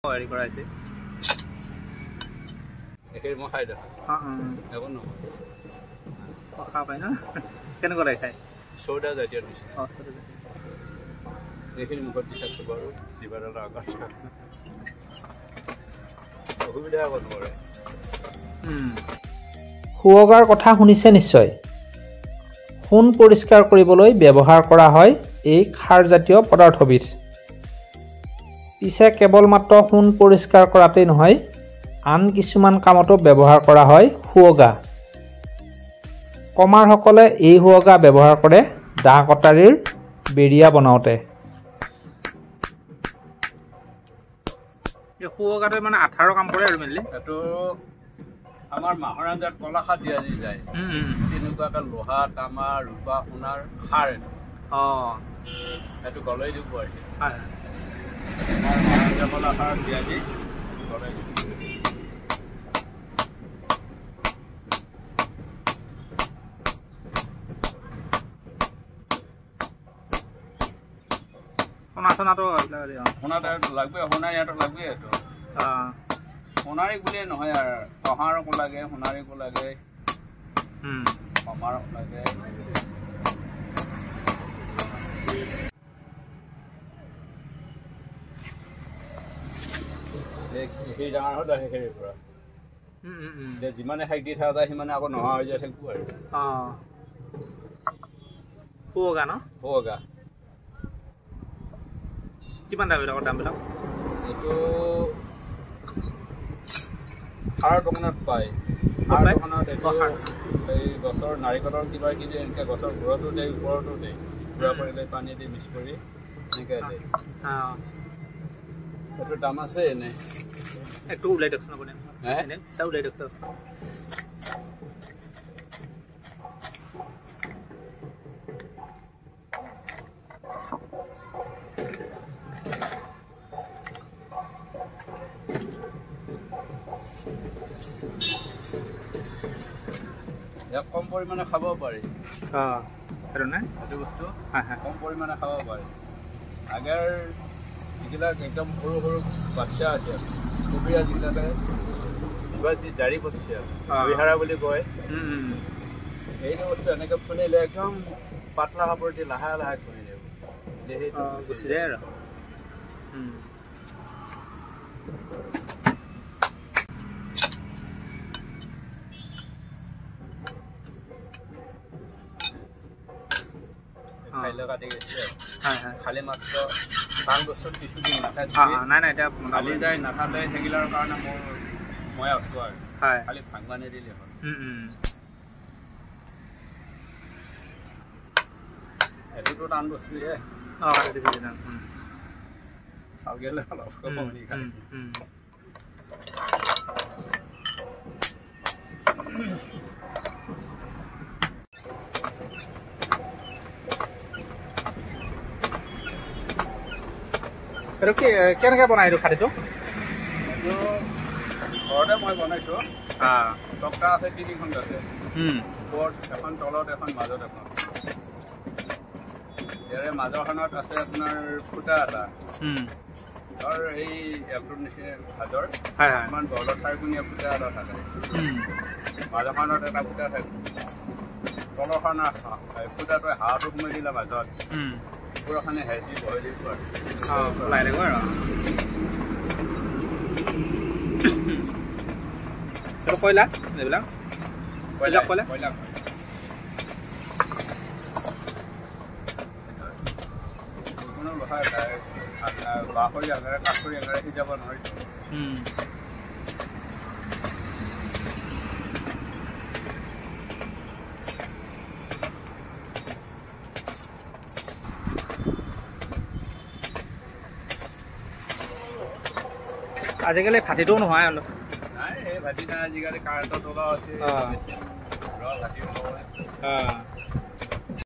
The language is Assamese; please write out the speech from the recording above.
হেৰি কৰাইছে একেই মই খাই দিওঁ একো নহয় খাব পাই ন কেনেকুৱা লাগে খাই চৌদা জাতীয় নিচিনা এইখিনি মুখত দি থাকছো বাৰু জিভাডালৰ আগত অসুবিধা হ'ব নোৱাৰে শুৱগাৰ কথা শুনিছে নিশ্চয় সোণ পৰিষ্কাৰ কৰিবলৈ ব্যৱহাৰ কৰা হয় এই খাৰজাতীয় পদাৰ্থবিধ পিছে কেৱল মাত্ৰ সোণ পৰিষ্কাৰ কৰাতেই নহয় আন কিছুমান কামতো ব্যৱহাৰ কৰা হয় শুৱগা কমাৰসকলে এই শুৱগা ব্যৱহাৰ কৰে দা কটাৰীৰ বেৰিয়া বনাওঁতে শুৱগাতে মানে আঠাৰৰ কাম কৰে আৰু মেইনলি এইটো আমাৰ মাহৰ আঞ্জাত কলাখাৰ দিয়া যায় তেনেকুৱাকৈ লোহা তামা ৰূপা সোণাৰ সাৰ এইটো গলৈ দিব আছে আমাৰ মাহৰ আঞ্জা কলাখাৰ দিয়া দি গলাই দিব সোণাটো সোণাটো লাগবে সোণা ইয়াতো লাগবে এইটো সোণাৰীক বুলিয়ে নহয় আৰু কহাৰকো লাগে সোণাৰীকো লাগে কমাৰক লাগে সেই ডাঙৰ হ'ল সেইখিনিৰ পৰা যিমানে শাক দি থকা যায় সিমানে আকৌ নোহোৱা হৈ যায় থাকিব আৰু শুৱগা ন শুৱগা কিমান দামবিলাক দামবিলাক এইটো সাৰৰ দোকানত পায় সাৰ দোকানত এইটো এই গছৰ নাৰিকলৰ কিবা কিবি এনেকৈ গছৰ গুড়তো দিয়ে ওপৰতো দিয়ে গুড়া কৰি লৈ পানী দি মিক্স কৰি এনেকৈ দিয়ে এইটো দাম আছে এনেই একটু ওলাই দিয়কচোন আপুনি এটা ওলাই দিয়ক ইয়াক কম পৰিমাণে খাব পাৰি সেইটো নাই এইটো বস্তু কম পৰিমাণে খাব পাৰি আগৰ যিবিলাক একদম সৰু সৰু বাচ্চা আছে কবিৰা যিবিলাকে কিবা যি জাৰি পচিছে বিহাৰা বুলি কয় এইটো বস্তু এনেকৈ ফুলিলে একদম পাতলা কাপোৰ দি লাহে লাহে ফুলি যাব গুচি যায় আৰু কাটি গৈছে খালি মাত্ৰ ধান গছত কিছুদিন নাথাকে নাই নাই এতিয়া খালি যায় নাথাকে সেইগিলাৰ কাৰণে মই আছো আৰু খালি ভাঙবা নিদিলে হ'ল এইটোতো টান বস্তুহে চাউল গেলে অলপ কমনি খায় এইটো কি কেনেকৈ বনাই এইটো খাদ্যটো এইটো ঘৰতে মই বনাইছোঁ টকা আছে 3খন আছে ওপৰত এখন তলত এখন মাজত এখন ইয়াৰে মাজৰখনত আছে আপোনাৰ ফুটা এটা ধৰ এই এলটোৰ নিচিনা ভাজৰ ইমান বহলত 4 ফুটা এটা থাকে মাজৰখনত এটা ফুটা থাকে তলৰখন ফুটাটোৱে হাঁহটো সোমাই দিলে মাজত পুৰাখানে হেঁচি বহাই দিব আৰু ওলাই দিব আৰু কয়লা এইবিলাক কয়লা কয়লা কয়লা যিকোনো লোহা বাঁহৰি আঙাৰে কাঠৰি আঙাৰে সিজাব নোৱাৰি আজিকালি ফাটিটোও নহয় অলপ নাই এই ভাটি নাই আজিকালি কাৰেণ্টৰ তলা আছে ভাটি